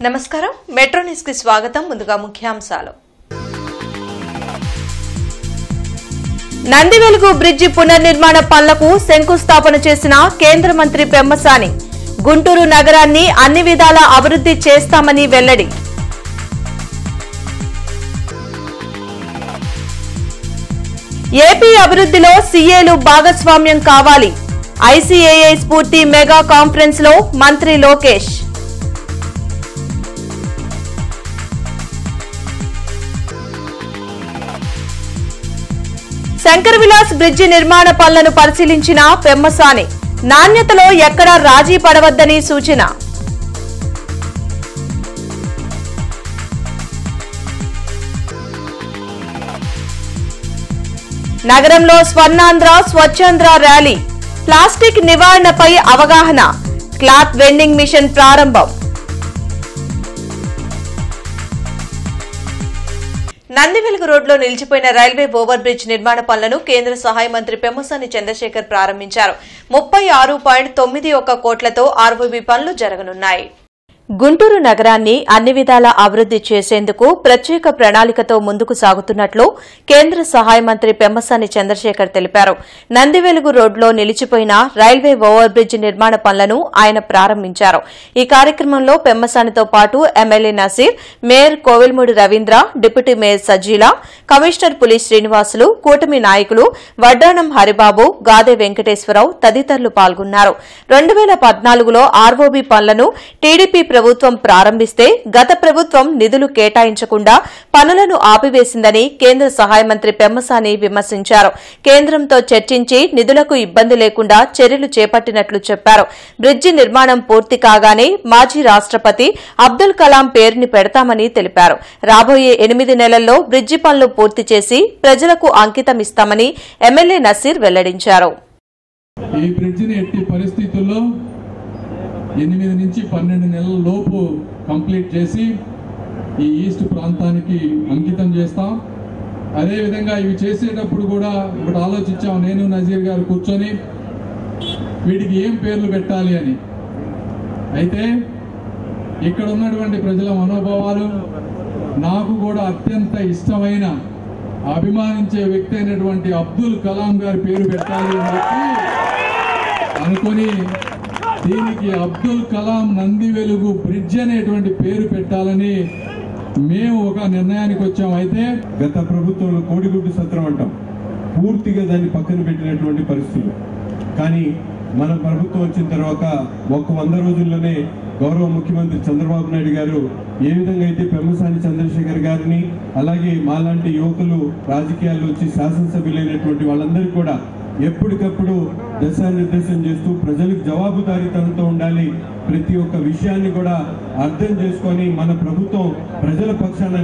నమస్కారం metro news కి స్వాగతం ముందుగా ముఖ్యాంశాలు నందివెలుగు బ్రిడ్జి పునర్నిర్మాణ పనులకు శంకుస్థాపన చేసిన కేంద్ర మంత్రి పెమ్మసాని గుంటూరు నగరాన్ని అన్ని విధాలా అభివృద్ధి చేస్తామని వెల్లడి ఏపీ అభివృద్ధిలో సీఏలు భాగస్వామ్యం కావాలి ఐసీఏఐ స్ఫూర్తి మెగా కాన్ఫరెన్స్ లో మంత్రి లోకేష్ శంకర్ విలాస్ బ్రిడ్జి నిర్మాణ పనులను పరిశీలించిన పెమ్మసాని నాణ్యతలో ఎక్కడా రాజీ పడవద్దని సూచన నగరంలో స్వర్ణాంధ్ర స్వచ్ఛాంధ్ర ర్యాలీ ప్లాస్టిక్ నివారణపై అవగాహన క్లాత్ వెండింగ్ మిషన్ ప్రారంభం నందివెలుగు రోడ్లో నిలిచిపోయిన రైల్వే ఓవర్ బ్రిడ్జ్ నిర్మాణ పనులను కేంద్ర సహాయ మంత్రి పెమ్మసాని చంద్రశేఖర్ ప్రారంభించారు 36.91 కోట్లతో ఆర్ఓబీ పనులు జరగనున్నాయి గుంటూరు నగరాన్ని అన్ని విధాలా అభివృద్ధి చేసేందుకు ప్రత్యేక ప్రణాళికతో ముందుకు సాగుతున్నట్లు కేంద్ర సహాయ మంత్రి పెమ్మసాని చంద్రశేఖర్ తెలిపారు నందివెలుగు రోడ్లో నిలిచిపోయిన రైల్వే ఓవర్ బ్రిడ్జ్ నిర్మాణ పనులను ఆయన ప్రారంభించారు ఈ కార్యక్రమంలో పెమ్మసానితో పాటు MLA Naseer mayor Kovelamudi Ravindra deputy mayor Sajila commissioner Puli Srinivasulu కూటమి నాయకులు వడ్డానం హరిబాబు గాదే వెంకటేశ్వరరావు తదితరులు పాల్గొన్నారు 2014లో ఆర్ఓబీ పనులను టీడీపీ ప్రభుత్వం ప్రారంభిస్తే గత ప్రభుత్వం నిధులు కేటాయించకుండా పనులను ఆపివేసిందని కేంద్ర సహాయ మంత్రి పెమ్మసాని విమర్శించారు కేంద్రంతో చర్చించి నిధులకు ఇబ్బంది లేకుండా చర్యలు చేపట్టినట్లు చెప్పారు బ్రిడ్జి నిర్మాణం పూర్తి కాగానే మాజీ రాష్ట్రపతి అబ్దుల్ కలాం పేరుని పెడతామని తెలిపారు రాబోయే 8 నెలల్లో బ్రిడ్జి పనులు పూర్తి చేసి ప్రజలకు అంకితం ఇస్తామని ఎమ్మెల్యే నసీర్ వెల్లడించారు ఈ బ్రిడ్జిని ఎట్టి పరిస్థితుల్లో 8 నుంచి 12 నెలల లోపు కంప్లీట్ చేసి ఈ ఈస్ట్ ప్రాంతానికి అంకితం చేస్తాం అదేవిధంగా ఇవి చేసేటప్పుడు కూడా ఒకటి ఆలోచించాం నేను నజీర్ గారు కూర్చొని వీటికి ఏం పేర్లు పెట్టాలి అని అయితే ఇక్కడ ఉన్నటువంటి ప్రజల మనోభావాలు నాకు కూడా అత్యంత ఇష్టమైన అభిమానించే వ్యక్తి అయినటువంటి అబ్దుల్ కలాం గారి పేరు పెట్టాలి అని చెప్పి అనుకొని దీనికి అబ్దుల్ కలాం నందివెలుగు బ్రిడ్జ్ అనేటువంటి పేరు పెట్టాలని మేము ఒక నిర్ణయానికి వచ్చాం అయితే గత ప్రభుత్వంలో కోడిగుడ్డు సత్రం అంటాం పూర్తిగా దాన్ని పక్కన పెట్టినటువంటి పరిస్థితులు కానీ మన ప్రభుత్వం వచ్చిన తర్వాత 100 రోజుల్లోనే గౌరవ ముఖ్యమంత్రి చంద్రబాబు నాయుడు గారు ఏ విధంగా అయితే పెమ్మసాని చంద్రశేఖర్ గారిని అలాగే మాలాంటి యువకులు రాజకీయాల్లో వచ్చి శాసనసభ్యులైనటువంటి వాళ్ళందరికీ కూడా ఎప్పటికప్పుడు దిశానిర్దేశం చేస్తూ ప్రజలకు జవాబుదారీతనంతో ఉండాలి ప్రతి ఒక్క విషయాన్ని కూడా అర్థం చేసుకొని మన ప్రభుత్వం ప్రజల పక్షాన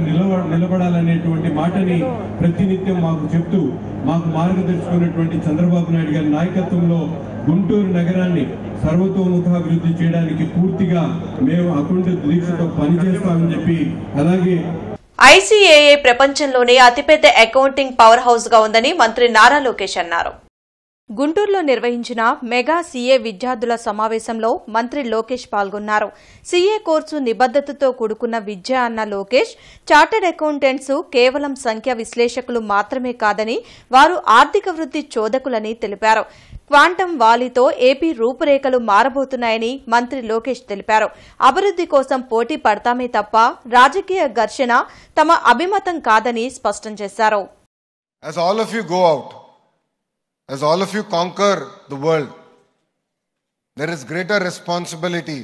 నిలబడాలనేటువంటి మాటని ప్రతినిత్యం మాకు చెప్తూ మాకు మార్గదర్శకున్నటువంటి చంద్రబాబు నాయుడు గారి నాయకత్వంలో గుంటూరు నగరాన్ని సర్వతోముఖాభివృద్ధి చేయడానికి పూర్తిగా మేము అకుంఠ దీక్షతో పనిచేస్తామని చెప్పి అలాగే ఐసీఏఐ ప్రపంచంలోనే అతిపెద్ద అకౌంటింగ్ పవర్ హౌస్ గా ఉందని మంత్రి నారా లోకేష్ అన్నారు గుంటూరులో నిర్వహించిన మెగా సీఏ విద్యార్థుల సమావేశంలో మంత్రి లోకేష్ పాల్గొన్నారు సీఏ కోర్సు నిబద్దతతో కూడుకున్న విద్య అన్న లోకేష్ చార్టర్డ్ అకౌంటెంట్స్ కేవలం సంఖ్య విశ్లేషకులు మాత్రమే కాదని వారు ఆర్థిక వృద్ధి చోదకులని తెలిపారు క్వాంటమ్ వాలీతో ఏపీ రూపురేఖలు మారబోతున్నాయని మంత్రి లోకేష్ తెలిపారు అభివృద్ధి కోసం పోటీ పడతామే తప్ప రాజకీయ ఘర్షణ తమ అభిమతం కాదని స్పష్టం చేశారు As all of you conquer the world, there is greater responsibility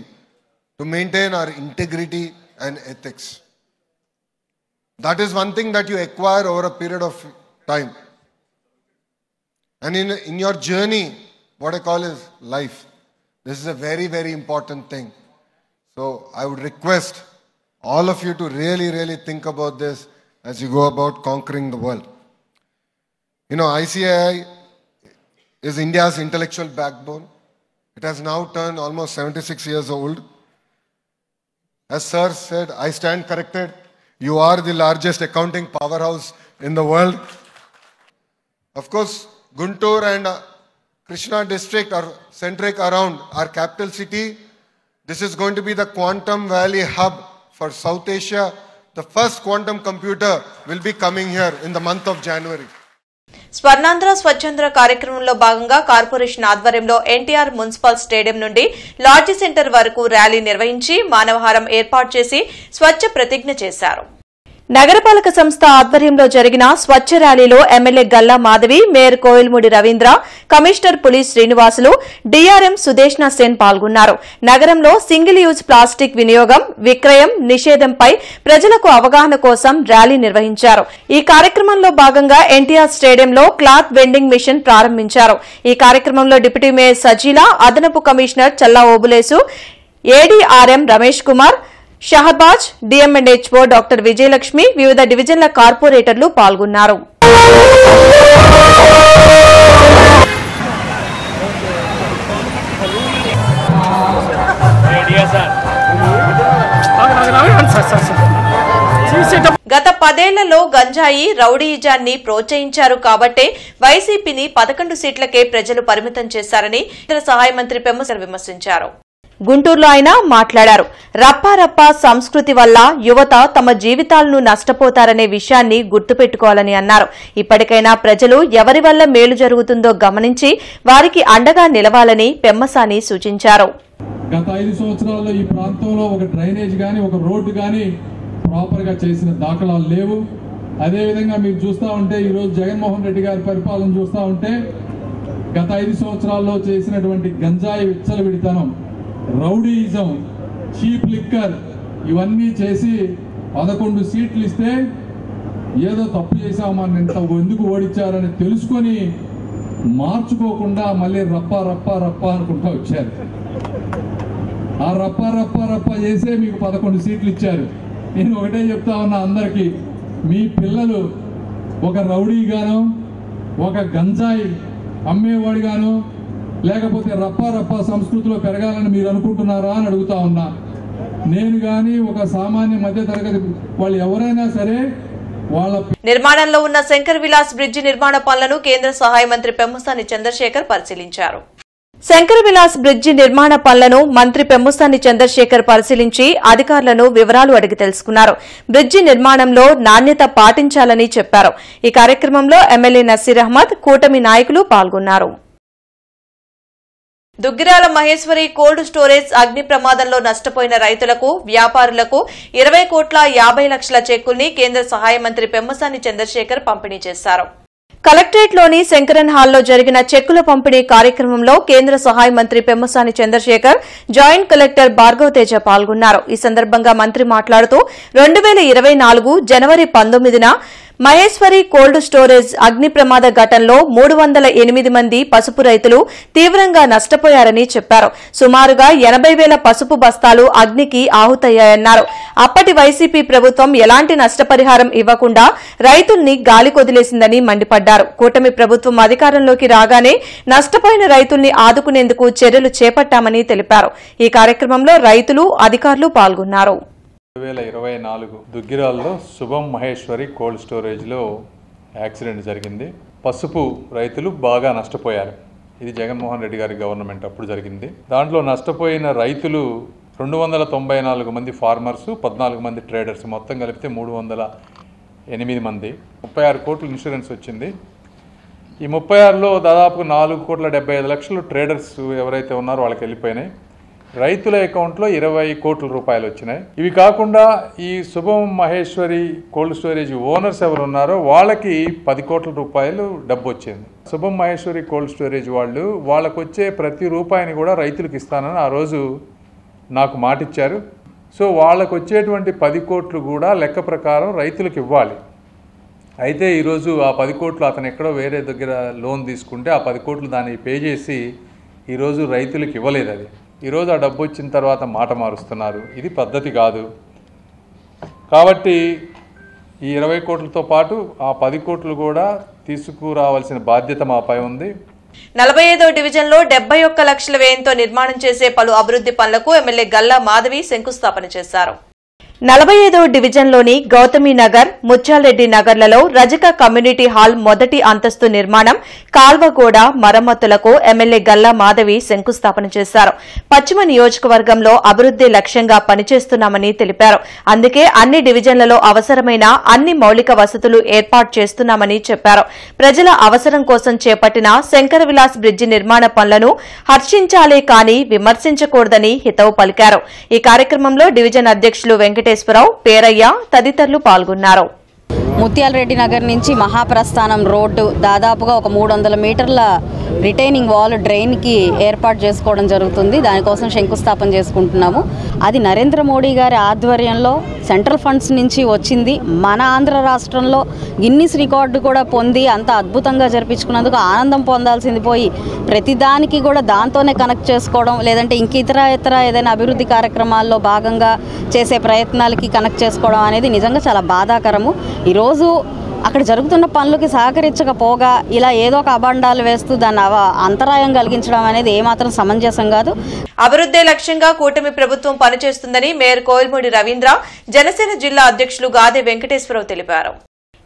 to maintain our integrity and ethics. That is one thing that you acquire over a period of time. And in your journey, what I call is life. This is a very, very important thing. So I would request all of you to really, really think about this as you go about conquering the world. You know, ICAI is India's intellectual backbone. It has now turned almost 76 years old. As Sir said, I stand corrected. You are the largest accounting powerhouse in the world. Of course, Guntur and Krishna district are centric around our capital city. This is going to be the Quantum Valley hub for South Asia. The first quantum computer will be coming here in the month of January. Swarnandhra స్వచ్ఛంద్ర కార్యక్రమంలో భాగంగా corporation ఆధ్వర్యంలో NTR municipal stadium నుండి large centre వరకు rally నిర్వహించి మానవహారం ఏర్పాటు చేసి స్వచ్ఛ ప్రతిజ్ఞ చేశారు. నగరపాలక సంస్థ ఆధ్వర్యంలో జరిగిన స్వచ్ఛ ర్యాలీలో MLA Galla Madhavi, mayor Koilmudi Ravindra, commissioner Puli Srinivasulu, DRM Sudeshna Sen పాల్గొన్నారు. నగరంలో సింగిల్ యూజ్ ప్లాస్టిక్ వినియోగం, విక్రయం నిషేధంపై ప్రజలకు అవగాహన కోసం ర్యాలీ నిర్వహించారు. ఈ కార్యక్రమంలో భాగంగా ఎన్టీఆర్ స్టేడియంలో క్లాత్ వెండింగ్ మిషన్ ప్రారంభించారు. ఈ కార్యక్రమంలో డిప్యూటీ మేయర్ సజీలా, అదనపు commissioner Challa Obulesu, ADRM Ramesh Kumar, Shahbaz, DM and HO doctor Vijayalakshmi, వివిధ డివిజన్ల కార్పొరేటర్లు పాల్గొన్నారు. గత 10 ఏళ్లలో గంజాయి రౌడీయిజాన్ని ప్రోత్సహించారు కాబట్టే వైసీపీని 11 సీట్లకే ప్రజలు పరిమితం చేశారని కేంద్ర సహాయ మంత్రి పెమ్మసాని విమర్శించారు. గుంటూరులో ఆయన మాట్లాడారు. రప్పారప్ప సంస్కృతి వల్ల యువత తమ జీవితాలను నష్టపోతారనే విషయాన్ని గుర్తుపెట్టుకోవాలని అన్నారు. ఇప్పటికైనా ప్రజలు ఎవరి వల్ల మేలు జరుగుతుందో గమనించి వారికి అండగా నిలవాలని పెమ్మసాని సూచించారు. గత 5 సంవత్సరాల్లో ఈ ప్రాంతంలో ఒక డ్రైనేజ్ గాని ఒక రోడ్డు గాని ప్రాపర్ గా చేసిన దాఖలాలు లేవు. అదేవిధంగా మీరు చూస్తూ ఉంటే ఈరోజు జగన్మోహన్ రెడ్డి గారి పరిపాలన చూస్తూ ఉంటే గత 5 సంవత్సరాల్లో చేసినటువంటి గంజాయి విచ్చలవిడితనం, రౌడీయిజం, చీప్ లిక్కర్ ఇవన్నీ చేసి 11 సీట్లు ఇస్తే ఏదో తప్పు చేశామని ఎందుకు ఓడించారని తెలుసుకొని మార్చుకోకుండా మళ్ళీ రప్ప రప్ప రప్ప అనుకుంటా వచ్చారు. ఆ రప్ప రప్ప రప్ప చేసే మీకు 11 సీట్లు ఇచ్చారు. నేను ఒకటే చెప్తా ఉన్నా అందరికీ, మీ పిల్లలు ఒక రౌడీగాను ఒక గంజాయి అమ్మేవాడిగాను లేకపోతే రప్పా రప్పా సంస్కృతిలో పెరగాలని మీరు అనుకుంటున్నారా అని అడుగుతా ఉన్నా. నేను గాని ఒక సామాన్య మధ్య తరగతి వాళ్ళు ఎవరైనా సరే వాళ్ళ నిర్మాణంలో ఉన్న శంకర్ విలాస్ బ్రిడ్జి నిర్మాణ పనులను కేంద్ర సహాయ మంత్రి పెమ్మసాని చంద్రశేఖర్ పరిశీలించారు. శంకర్ విలాస్ బ్రిడ్జి నిర్మాణ పనులను మంత్రి పెమ్మసాని చంద్రశేఖర్ పరిశీలించి అధికారులను వివరాలు అడిగి తెలుసుకున్నారు. బ్రిడ్జి నిర్మాణంలో నాణ్యత పాటించాలని చెప్పారు. ఈ కార్యక్రమంలో ఎమ్మెల్యే నసీర్ అహ్మద్, కూటమి నాయకులు పాల్గొన్నారు. దుగ్గిరాల మహేశ్వరి కోల్డ్ స్టోరేజ్ అగ్ని ప్రమాదంలో నష్టపోయిన రైతులకు, వ్యాపారులకు 20,50,00,000 చెక్కుల్ని కేంద్ర సహాయ మంత్రి పెమ్మసాని చంద్రశేఖర్ పంపిణీ చేశారు. కలెక్టరేట్లోని శంకరన్ హాల్లో జరిగిన చెక్కుల పంపిణీ కార్యక్రమంలో కేంద్ర సహాయ మంత్రి పెమ్మసాని చంద్రశేఖర్, జాయింట్ కలెక్టర్ భార్గవ్ తేజ పాల్గొన్నారు. ఈ సందర్భంగా మంత్రి మాట్లాడుతూ 2024 జనవరి 19న మహేశ్వరి కోల్డ్ స్టోరేజ్ అగ్ని ప్రమాద ఘటనలో 308 మంది పసుపు రైతులు తీవ్రంగా నష్టపోయారని చెప్పారు. సుమారుగా 80,000 పసుపు బస్తాలు అగ్నికి ఆహుతయ్యాయన్నారు. అప్పటి వైసీపీ ప్రభుత్వం ఎలాంటి నష్టపరిహారం ఇవ్వకుండా రైతుల్ని గాలికొదిలేసిందని మండిపడ్డారు. కూటమి ప్రభుత్వం అధికారంలోకి రాగానే నష్టపోయిన రైతుల్ని ఆదుకునేందుకు చర్యలు చేపట్టామని తెలిపారు. ఈ కార్యక్రమంలో రైతులు, అధికారులు పాల్గొన్నారు. 2024 దుగ్గిరాల్లో శుభం మహేశ్వరి కోల్డ్ స్టోరేజ్లో యాక్సిడెంట్ జరిగింది. పసుపు రైతులు బాగా నష్టపోయారు. ఇది జగన్మోహన్ రెడ్డి గారి గవర్నమెంట్ అప్పుడు జరిగింది. దాంట్లో నష్టపోయిన రైతులు 294 మంది ఫార్మర్స్, 14 మంది ట్రేడర్స్, మొత్తం కలిపితే 308 మంది. 36 కోట్ల ఇన్సూరెన్స్ వచ్చింది. ఈ 36లో దాదాపు 4,75,00,000 ట్రేడర్స్ ఎవరైతే ఉన్నారో వాళ్ళకి వెళ్ళిపోయినాయి. రైతుల అకౌంట్లో 20 కోట్ల రూపాయలు వచ్చినాయి. ఇవి కాకుండా ఈ శుభం మహేశ్వరి కోల్డ్ స్టోరేజ్ ఓనర్స్ ఎవరు ఉన్నారో వాళ్ళకి 10 కోట్ల రూపాయలు డబ్బు వచ్చింది. శుభం మహేశ్వరి కోల్డ్ స్టోరేజ్ వాళ్ళు వాళ్ళకు వచ్చే ప్రతి రూపాయిని కూడా రైతులకు ఇస్తానని ఆ రోజు నాకు మాటిచ్చారు. సో వాళ్ళకు వచ్చేటువంటి 10 కోట్లు కూడా లెక్క ప్రకారం రైతులకు ఇవ్వాలి. అయితే ఈరోజు ఆ 10 కోట్లు అతను ఎక్కడో వేరే దగ్గర లోన్ తీసుకుంటే ఆ 10 కోట్లు దాన్ని పే చేసి ఈరోజు రైతులకు ఇవ్వలేదు. అది ఈరోజు ఆ డబ్బు వచ్చిన తర్వాత మాట మారుస్తున్నారు. ఇది పద్ధతి కాదు. కాబట్టి ఈ 20 కోట్లతో పాటు ఆ 10 కోట్లు కూడా తీసుకురావాల్సిన బాధ్యత మాపై ఉంది. 45వ డివిజన్లో 71 లక్షల వ్యయంతో నిర్మాణం చేసే పలు అభివృద్ది పనులకు ఎమ్మెల్యే గల్లా మాధవి శంకుస్థాపన చేశారు. 45వ డివిజన్లోని గౌతమి నగర్, ముత్యాలరెడ్డి నగర్లలో రజక కమ్యూనిటీ హాల్ మొదటి అంతస్తు నిర్మాణం, కాల్వగోడ మరమ్మతులకు ఎమ్మెల్యే గల్లా మాధవి శంకుస్థాపన చేశారు. పశ్చిమ నియోజకవర్గంలో అభివృద్ది లక్ష్యంగా పనిచేస్తున్నామని తెలిపారు. అందుకే అన్ని డివిజన్లలో అవసరమైన అన్ని మౌలిక వసతులు ఏర్పాటు చేస్తున్నామని చెప్పారు. ప్రజల అవసరం కోసం చేపట్టిన శంకర విలాస్ బ్రిడ్జి నిర్మాణ పనులను హర్షించాలే కానీ విమర్శించకూడదని హితవు పలికారు. ఈ కార్యక్రమంలో డివిజన్ అధ్యక్షులు వెంకటేశ్వరరావు, పేరయ్య తదితరులు పాల్గొన్నారు. ముత్యాలరెడ్డి నగర్ నుంచి మహాప్రస్థానం రోడ్డు దాదాపుగా ఒక 300 మీటర్ల రిటైనింగ్ వాల్ డ్రైన్కి ఏర్పాటు చేసుకోవడం జరుగుతుంది. దానికోసం శంకుస్థాపన చేసుకుంటున్నాము. అది నరేంద్ర మోడీ గారి ఆధ్వర్యంలో సెంట్రల్ ఫండ్స్ నుంచి వచ్చింది. మన ఆంధ్ర రాష్ట్రంలో గిన్నిస్ రికార్డు కూడా పొంది అంత అద్భుతంగా జరిపించుకున్నందుకు ఆనందం పొందాల్సింది పోయి ప్రతిదానికి కూడా దాంతోనే కనెక్ట్ చేసుకోవడం, లేదంటే ఇంక ఇతర ఏదైనా అభివృద్ధి కార్యక్రమాల్లో భాగంగా చేసే ప్రయత్నాలకి కనెక్ట్ చేసుకోవడం అనేది నిజంగా చాలా బాధాకరము. ఈరోజు అక్కడ జరుగుతున్న పనులకి సహకరించకపోగా ఇలా ఏదో ఒక అబండాలు వేస్తూ దాన్ని అంతరాయం కలిగించడం అనేది ఏమాత్రం సమంజసం కాదు. అభివృద్ధి లక్ష్యంగా కూటమి ప్రభుత్వం పనిచేస్తుందని మేయర్ కోయిల్మూడి రవీంద్ర, జనసేన జిల్లా అధ్యక్షులు గాదే వెంకటేశ్వరరావు తెలిపారు.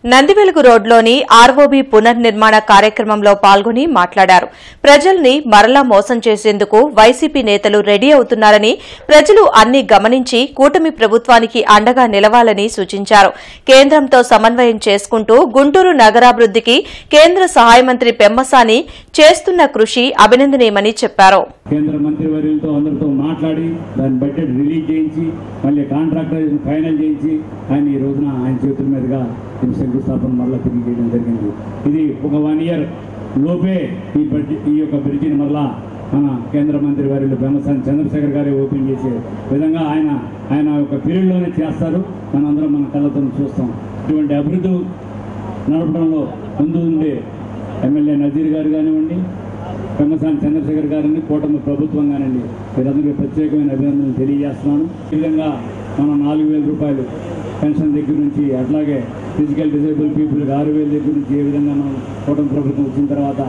నందివెలుగు రోడ్లోని ఆర్ఓబీ పునర్నిర్మాణ కార్యక్రమంలో పాల్గొని మాట్లాడారు. ప్రజల్ని మరలా మోసం చేసేందుకు వైసీపీ నేతలు రెడీ అవుతున్నారని, ప్రజలు అన్ని గమనించి కూటమి ప్రభుత్వానికి అండగా నిలవాలని సూచించారు. కేంద్రంతో సమన్వయం చేసుకుంటూ గుంటూరు నగరాభివృద్ధికి కేంద్ర సహాయ మంత్రి పెమ్మసాని చేస్తున్న కృషి అభినందనీయమని చెప్పారు. కేంద్ర మంత్రివర్యులతో అందరితో మాట్లాడి దాని బడ్జెట్ రిలీజ్ చేయించి మళ్ళీ కాంట్రాక్టర్ ఫైనల్ చేయించి ఆయన ఈ రోజున ఆయన చేతుల మీదుగా శంకుస్థాపన మరలా తిరిగి చేయడం జరిగింది. ఇది ఒక 1 ఇయర్ లోపే ఈ యొక్క బ్రిడ్జిని మరలా మన కేంద్ర మంత్రి వారిలో పెమ్మసాని చంద్రశేఖర్ గారే ఓపెన్ చేసే విధంగా ఆయన ఒక పీరియడ్లోనే చేస్తారు. మనందరం మన కళ్ళతో చూస్తాం. ఇటువంటి అభివృద్ధి నడపడంలో ముందు ఉండే ఎమ్మెల్యే నజీర్ గారు కానివ్వండి, పెమ్మసాని చంద్రశేఖర్ గారిని, కూటమి ప్రభుత్వం కానివ్వండి, వీరందరికీ ప్రత్యేకమైన అభినందనలు తెలియజేస్తున్నాను. ఈ విధంగా మనం 4,000 రూపాయలు పెన్షన్ దగ్గర నుంచి, అట్లాగే ఫిజికల్ డిజేబుల్ పీపుల్కి 6,000 దగ్గర నుంచి ఏ విధంగా మనం కూటమి ప్రభుత్వం వచ్చిన తర్వాత,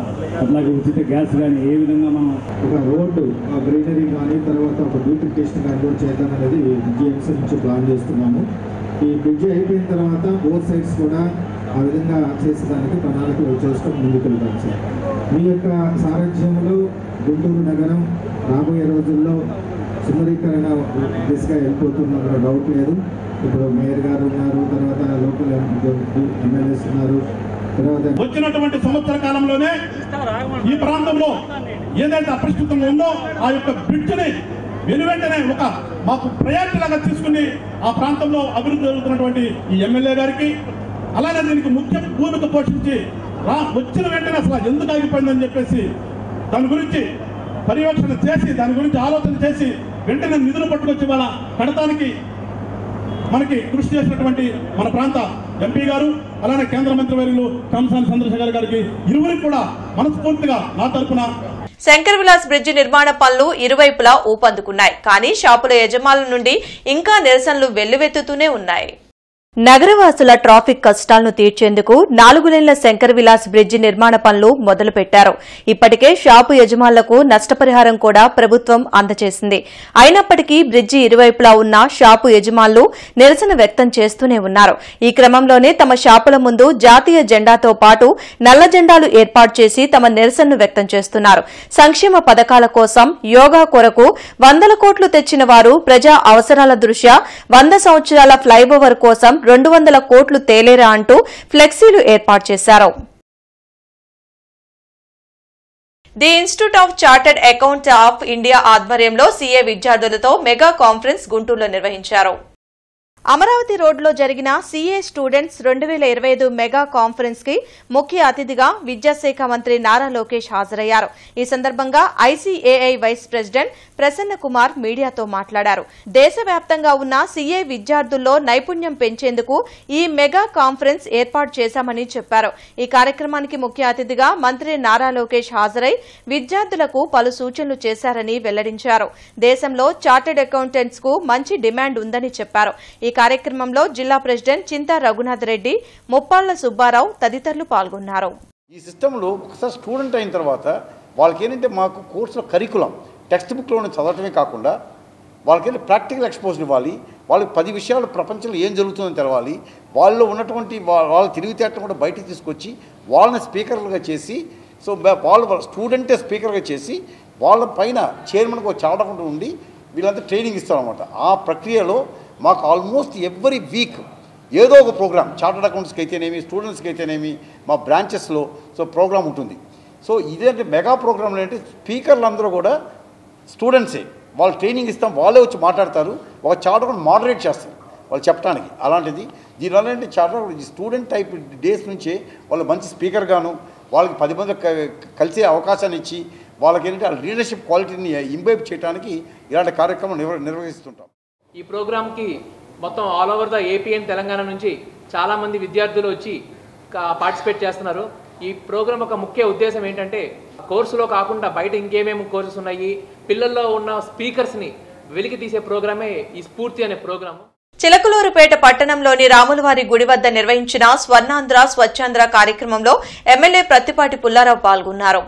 అట్లాగే ఉచిత గ్యాస్ కానీ ఏ విధంగా మనం ఒక రోడ్డు గ్రీనరీ కానీ తర్వాత ఒక బ్యూటిఫికేషన్ కానీ కూడా చేద్దామనేది జిఎంసీ నుంచి ప్లాన్ చేస్తున్నాము. ఈ బ్రిడ్జ్ అయిపోయిన తర్వాత బోత్ సైడ్స్ కూడా ఆ విధంగా చేసేదానికి ప్రణాళికలు చేసుకొని ముందుకెళ్తాం సార్. మీ యొక్క సారథ్యంలో గుంటూరు నగరం రాబోయే రోజుల్లో సుందరీకరణ దిశగా వెళ్ళిపోతున్న డౌట్ లేదు. ఇప్పుడు మేయర్ గారు ఉన్నారు, తర్వాత లోకల్ ఎమ్మెల్యేస్ ఉన్నారు. తర్వాత వచ్చినటువంటి సంవత్సర కాలంలోనే ఈ ప్రాంతంలో ఏదైతే అప్రస్తుతంగా ఉందో ఆ యొక్క బ్రిడ్జిని వెనువెంటనే ఒక మాకు ప్రయారిటీ లాగా తీసుకుని ఆ ప్రాంతంలో అభివృద్ధి జరుగుతున్నటువంటి ఈ ఎమ్మెల్యే గారికి, అలానే దీనికి ముఖ్య భూమిక పోషించి వచ్చిన వెంటనే అసలు ఎందుకు ఆగిపోయిందని చెప్పేసి దాని గురించి పర్యవేక్షణ చేసి, దాని గురించి ఆలోచన చేసి వెంటనే నిధులు పట్టుకొచ్చి వాళ్ళ కడతానికి మనకి కృషి చేసినటువంటి మన ప్రాంత ఎంపీ గారు, అలానే కేంద్ర మంత్రి వర్యులు పెమ్మసాని చంద్రశేఖర్ గారికి ఇరువురికి కూడా మనస్ఫూర్తిగా నా తరపున. శంకర్ విలాస్ బ్రిడ్జి నిర్మాణ పనులు ఇరువైపులా ఊపందుకున్నాయి. కానీ షాపుల యజమానుల నుండి ఇంకా నిరసనలు వెల్లువెత్తుతూనే ఉన్నాయి. నగరవాసుల ట్రాఫిక్ కష్టాలను తీర్చేందుకు 4 లేన్ల శంకర్ విలాస్ బ్రిడ్జి నిర్మాణ పనులు మొదలుపెట్టారు. ఇప్పటికే షాపు యజమానులకు నష్టపరిహారం కూడా ప్రభుత్వం అందజేసింది. అయినప్పటికీ బ్రిడ్జి ఇరువైపులా ఉన్న షాపు యజమానులు నిరసన వ్యక్తం చేస్తూనే ఉన్నారు. ఈ క్రమంలోనే తమ షాపుల ముందు జాతీయ జెండాతో పాటు నల్ల జెండాలు ఏర్పాటు చేసి తమ నిరసనను వ్యక్తం చేస్తున్నారు. సంక్షేమ పథకాల కోసం, యోగా కొరకు 100 కోట్లు తెచ్చిన వారు ప్రజా అవసరాల దృష్ట్యా 100 సంవత్సరాల ఫ్లైఓవర్ కోసం 200 కోట్లు తేలేరా అంటూ ఫ్లెక్సీలు ఏర్పాటు చేశారు. The institute of chartered accounts of India ఆధ్వర్యంలో సీఏ విద్యార్థులతో మెగా కాన్ఫరెన్స్ గుంటూరులో నిర్వహించారు. అమరావతి రోడ్లో జరిగిన సీఏ స్టూడెంట్స్ 2025 మెగా కాన్ఫరెన్స్ కి ముఖ్య అతిథిగా విద్యాశాఖ మంత్రి నారా లోకేష్ హాజరయ్యారు. ఈ సందర్భంగా ICAI vice president Prasanna Kumar మీడియాతో మాట్లాడారు. దేశవ్యాప్తంగా ఉన్న సీఏ విద్యార్థుల్లో నైపుణ్యం పెంచేందుకు ఈ మెగా కాన్ఫరెన్స్ ఏర్పాటు చేశామని చెప్పారు. ఈ కార్యక్రమానికి ముఖ్య అతిథిగా మంత్రి నారా లోకేష్ హాజరై విద్యార్థులకు పలు సూచనలు చేశారని వెల్లడించారు. దేశంలో చార్టర్డ్ అకౌంటెంట్స్ కు మంచి డిమాండ్ ఉందని చెప్పారు. ఈ కార్యక్రమంలో జిల్లా ప్రెసిడెంట్ చింతా రఘునాథ్ రెడ్డి, ముప్పాళ్ల సుబ్బారావు తదితరులు పాల్గొన్నారు. ఈ సిస్టంలో ఒకసారి స్టూడెంట్ అయిన తర్వాత వాళ్ళకి ఏంటంటే మాకు కోర్సులో కరికులం టెక్స్ట్ బుక్లోనే చదవటమే కాకుండా వాళ్ళకి ప్రాక్టికల్ ఎక్స్పోజర్ ఇవ్వాలి, వాళ్ళకి 10 విషయాలు ప్రపంచంలో ఏం జరుగుతుందని తెలవాలి, వాళ్ళు ఉన్నటువంటి వాళ్ళ తెలివితేటలు కూడా బయటికి తీసుకొచ్చి వాళ్ళని స్పీకర్లుగా చేసి, సో వాళ్ళ స్టూడెంటే స్పీకర్గా చేసి వాళ్ళ పైన చైర్మన్కి ఒక చార్టర్ ఉండి వీళ్ళంతా ట్రైనింగ్ ఇస్తారన్నమాట. ఆ ప్రక్రియలో మాకు ఆల్మోస్ట్ ఎవ్రీ వీక్ ఏదో ఒక ప్రోగ్రామ్, చార్టర్డ్ అకౌంట్స్కి అయితేనేమి, స్టూడెంట్స్కి అయితేనేమి మా బ్రాంచెస్లో సో ప్రోగ్రామ్ ఉంటుంది. సో ఇదేంటి మెగా ప్రోగ్రాంలు ఏంటి, స్పీకర్లు అందరూ కూడా స్టూడెంట్సే, వాళ్ళు ట్రైనింగ్ ఇస్తాం, వాళ్ళే వచ్చి మాట్లాడతారు, ఒక చార్టర్ కూడా మోడరేట్ చేస్తారు వాళ్ళు చెప్పడానికి. అలాంటిది దీనివల్ల ఏంటి చార్టర్ స్టూడెంట్ టైప్ డేస్ నుంచే వాళ్ళు మంచి స్పీకర్ గాను వాళ్ళకి 10 మంది కలిసే అవకాశాన్ని ఇచ్చి వాళ్ళకి ఏంటంటే ఆ లీడర్షిప్ క్వాలిటీని ఇంబైబ్ చేయడానికి ఇలాంటి కార్యక్రమం నిర్వహిస్తుంటాం. ఈ ప్రోగ్రామ్కి మొత్తం all over the AP and Telangana నుంచి చాలామంది విద్యార్థులు వచ్చి పార్టిసిపేట్ చేస్తున్నారు. ఈ ప్రోగ్రామ్ ఒక ముఖ్య ఉద్దేశం ఏంటంటే కోర్సులో కాకుండా బయట ఇంకేమేమి కోర్సెస్ ఉన్నాయి, పిల్లల్లో ఉన్న స్పీకర్స్ని వెలికి తీసే ప్రోగ్రామే ఈ స్ఫూర్తి అనే ప్రోగ్రాము. చిలకలూరుపేట పట్టణంలోని రాములవారి గుడి వద్ద నిర్వహించిన స్వర్ణాంధ్ర స్వచ్ఛాంధ్ర కార్యక్రమంలో ఎమ్మెల్యే ప్రత్తిపాటి పుల్లారావు పాల్గొన్నారు.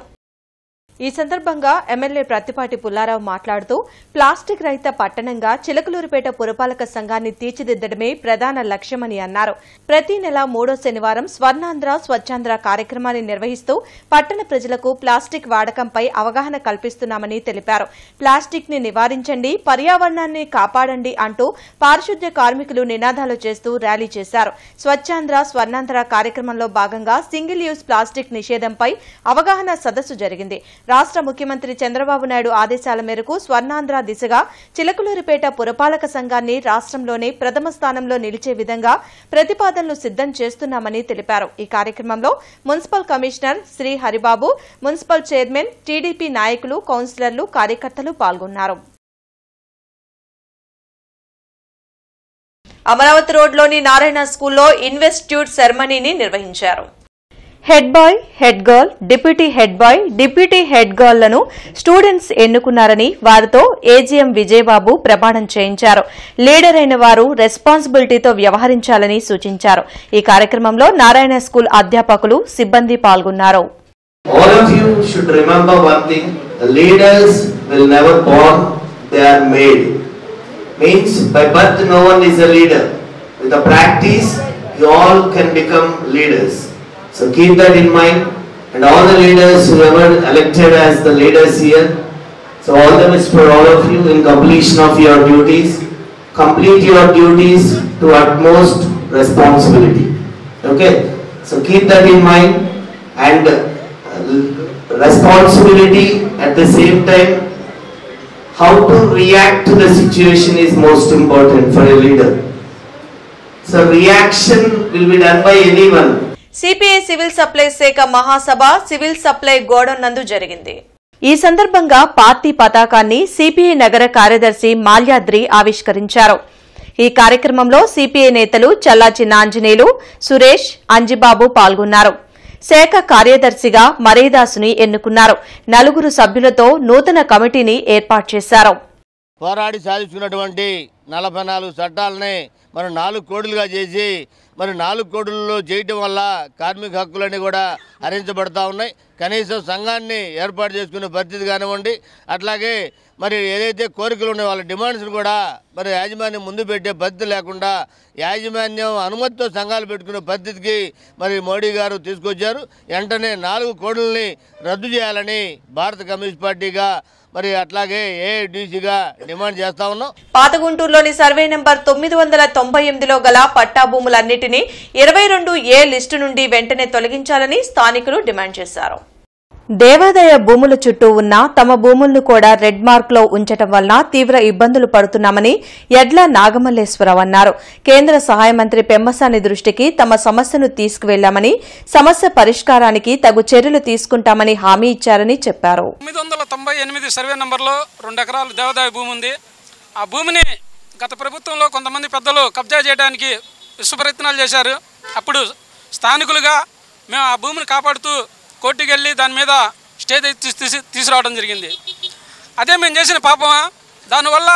ఈ సందర్భంగా ఎమ్మెల్యే ప్రత్తిపాటి పుల్లారావు మాట్లాడుతూ ప్లాస్టిక్ రహిత పట్టణంగా చిలకలూరుపేట పురపాలక సంఘాన్ని తీర్చిదిద్దడమే ప్రధాన లక్ష్యమని అన్నారు. ప్రతి నెల 3వ శనివారం స్వర్ణాంధ్ర స్వచ్ఛాంధ్ర కార్యక్రమాన్ని నిర్వహిస్తూ పట్టణ ప్రజలకు ప్లాస్టిక్ వాడకంపై అవగాహన కల్పిస్తున్నామని తెలిపారు. ప్లాస్టిక్ ని నివారించండి, పర్యావరణాన్ని కాపాడండి అంటూ పారిశుద్ధ్య కార్మికులు నినాదాలు చేస్తూ ర్యాలీ చేశారు. స్వచ్ఛాంధ్ర స్వర్ణాంధ్ర కార్యక్రమంలో భాగంగా సింగిల్ యూజ్ ప్లాస్టిక్ నిషేధంపై అవగాహన సదస్సు జరిగింది. రాష్ట్ర ముఖ్యమంత్రి చంద్రబాబు నాయుడు ఆదేశాల మేరకు స్వర్ణాంధ్ర దిశగా చిలకలూరిపేట పురపాలక సంఘాన్ని రాష్ట్రంలోనే ప్రథమ స్థానంలో నిలిచే విధంగా ప్రతిపాదనలు సిద్దం చేస్తున్నామని తెలిపారు. ఈ కార్యక్రమంలో municipal commissioner Shri Haribabu, municipal chairman, TDP నాయకులు, కౌన్సిలర్లు, కార్యకర్తలు పాల్గొన్నారు. అమరావతి రోడ్లోని నారాయణ స్కూల్లో ఇన్వెస్ట్యూట్ సెరమనీని నిర్వహించారు. Head bye, head girl, deputy head bye, deputy head girl లను స్టూడెంట్స్ ఎన్నుకున్నారని వారితో ఏజీఎం విజయబాబు ప్రమాణం చేయించారు. లీడర్ అయిన వారు రెస్పాన్సిబిలిటీతో వ్యవహరించాలని సూచించారు. ఈ కార్యక్రమంలో నారాయణ స్కూల్ అధ్యాపకులు, సిబ్బంది పాల్గొన్నారు. All of you should remember one thing, the leaders will never born, they are made. Means by birth no one is a leader. With the practice you all can become leaders. So keep that in mind, and all the leaders who were elected as the leaders here, so all the best for all of you in completion of your duties. Complete your duties to utmost responsibility. Okay, so keep that in mind, and responsibility at the same time, how to react to the situation is most important for a leader. So reaction will be done by anyone. CPI civil supply శాఖ మహాసభ civil supply godown నందు జరిగింది. ఈ సందర్భంగా party పతాకాన్ని CPI నగర కార్యదర్శి మాల్యాద్రి ఆవిష్కరించారు. ఈ కార్యక్రమంలో సిపిఐ నేతలు చల్లాచి నాంజనేయులు, సురేష్, అంజిబాబు పాల్గొన్నారు. శాఖ కార్యదర్శిగా మరేదాసుని ఎన్నుకున్నారు. 4 సభ్యులతో నూతన కమిటీని ఏర్పాటు చేశారు. పోరాడి సాధించుకున్నటువంటి 44 చట్టాలని మనం 4 కోడులుగా చేసి, మరి 4 కోడులలో చేయటం వల్ల కార్మిక హక్కులన్నీ కూడా హరించబడతా ఉన్నాయి. కనీసం సంఘాన్ని ఏర్పాటు చేసుకునే పరిస్థితి కానివ్వండి, అట్లాగే మరి ఏదైతే కోరికలు ఉన్నాయో వాళ్ళ డిమాండ్స్ని కూడా మరి యాజమాన్యం ముందు పెట్టే పద్ధతి లేకుండా యాజమాన్యం అనుమతితో సంఘాలు పెట్టుకునే పద్ధతికి మరి మోడీ గారు తీసుకొచ్చారు. వెంటనే 4 కోడుల్ని రద్దు చేయాలని భారత కమ్యూనిస్ట్ పార్టీగా మరి అట్లాగే ఏఐటీసీగా డిమాండ్ చేస్తా ఉన్నాం. పాత గుంటూరులోని సర్వే నెంబర్ 998లో గల పట్టా భూములన్నింటినీ 22A లిస్టు నుండి వెంటనే తొలగించాలని స్థానికులు డిమాండ్ చేశారు. దేవాదాయ భూముల చుట్టూ ఉన్న తమ భూములను కూడా రెడ్ మార్క్ లో ఉంచడం వల్ల తీవ్ర ఇబ్బందులు పడుతున్నామని యడ్ల నాగమల్లేశ్వరరావు అన్నారు. కేంద్ర సహాయ మంత్రి పెమ్మసాని దృష్టికి తమ సమస్యను తీసుకువెళ్లామని, సమస్య పరిష్కారానికి తగు చర్యలు తీసుకుంటామని హామీ ఇచ్చారని చెప్పారు. 998 సర్వే నంబర్లో 2 ఎకరాలు దేవాదాయ భూమి ఉంది. ఆ భూమిని గత ప్రభుత్వంలో కొంతమంది పెద్దలు కబ్జా చేయడానికి విశ్వ ప్రయత్నాలు చేశారు. అప్పుడు స్థానికులుగా మేము ఆ భూమిని కాపాడుతూ కోర్టుకు వెళ్ళి దాని మీద స్టే తీసుకురావడం జరిగింది. అదే మేము చేసిన పాపమా? దానివల్ల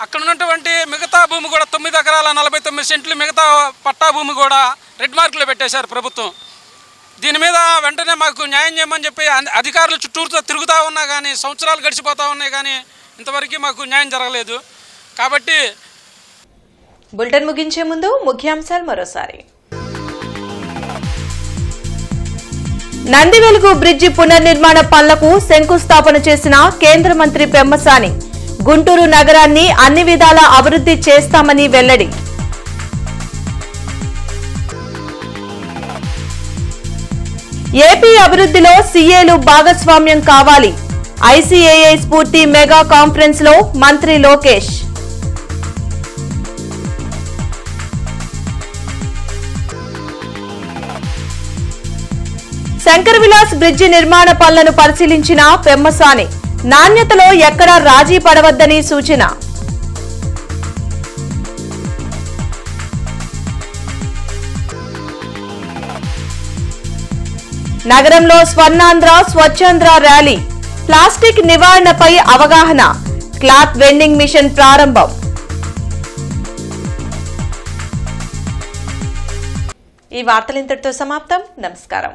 అక్కడ ఉన్నటువంటి మిగతా భూమి కూడా 9 ఎకరాల 49 సెంట్లు మిగతా పట్టా భూమి కూడా రెడ్ మార్కులో పెట్టేశారు ప్రభుత్వం. దీని మీద వెంటనే మాకు న్యాయం చేయమని చెప్పి అధికారులు చుట్టూరుతో తిరుగుతూ ఉన్నా కానీ సంవత్సరాలు గడిచిపోతూ ఉన్నాయి కానీ ఇంతవరకు మాకు న్యాయం జరగలేదు. కాబట్టి బులెటిన్ ముగించే ముందు ముఖ్యాంశాలు మరోసారి. నందివెలుగు బ్రిడ్జి పునర్నిర్మాణ పనులకు శంకుస్థాపన చేసిన కేంద్ర మంత్రి పెమ్మసాని. గుంటూరు నగరాన్ని అన్ని విధాలా అభివృద్ధి చేస్తామని వెల్లడి. ఏపీ అభివృద్ధిలో సీఏలు భాగస్వామ్యం కావాలి. ఐసీఏఐ స్ఫూర్తి మెగా కాన్ఫరెన్స్ లో మంత్రి లోకేష్. శంకర్ విలాస్ బ్రిడ్జి నిర్మాణ పనులను పరిశీలించిన పెమ్మసాని. నాణ్యతలో ఎక్కడా రాజీ పడవద్దని సూచన. నగరంలో స్వర్ణాంధ్ర స్వచ్ఛాంధ్ర ర్యాలీ. ప్లాస్టిక్ నివారణపై అవగాహన. క్లాత్ వెండింగ్ మిషన్ ప్రారంభం. ఈ వార్తలు ఇంతటితో సమాప్తం. నమస్కారం.